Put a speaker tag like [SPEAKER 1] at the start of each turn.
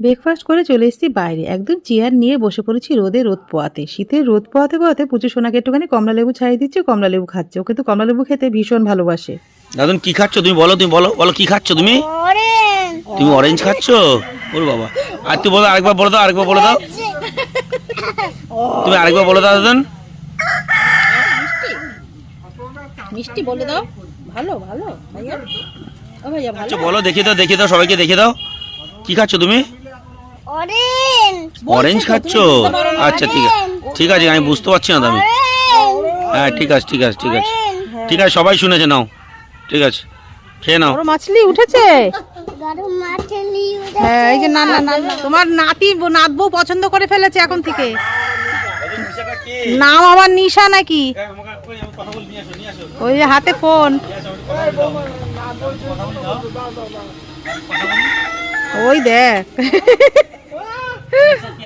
[SPEAKER 1] Breakfast করে চলে এসেছি বাইরে, একদম চেয়ার নিয়ে বসে পড়েছি রোদে রোদ পোয়াতে। শীতের রোদ পোয়াতে পোয়াতে পুচু সোনাকে একটুখানি কমলা লেবু ছাড়িয়ে দিচ্ছে, কমলা লেবু খাচ্ছে। ওকে তো কমলা লেবু খেতে ভীষণ ভালোবাসে।
[SPEAKER 2] দাদুন কি খাচ্ছ তুমি? বলো, তুমি বলো বলো কি খাচ্ছ তুমি? তুমি অরেঞ্জ খাচ্ছ? ওরে বাবা, আর তুই বলো, আরেকবার বলে দাও, আরেকবার বলে দাও, তুমি আরেকবার বলে দাও দাদুন।
[SPEAKER 1] মিষ্টি বলে দাও। ভালো ভালো ভাইয়া, ও ভাইয়া ভালো।
[SPEAKER 2] আচ্ছা বলো, দেখিয়ে দাও, দেখিয়ে দাও, সবাইকে দেখিয়ে দাও। কি খাচ্ছ তুমি? অরেঞ্জ খাচ্ছ? আচ্ছা ঠিক আছে, ঠিক আছে, আমি বুঝতে পারছি না আমি। হ্যাঁ ঠিক আছে, ঠিক আছে, ঠিক আছে, ঠিক আছে, সবাই শুনেছে, নাও ঠিক আছে, খেয়ে নাও।
[SPEAKER 1] বড় মাছলি উঠেছে। হ্যাঁ এই যে, না না না, তোমার নাতি নাতবউ পছন্দ করে ফেলেছে এখন থেকে। নাম আবার নিশা নাকি? ওই যে হাতে ফোন, ওই দেখ।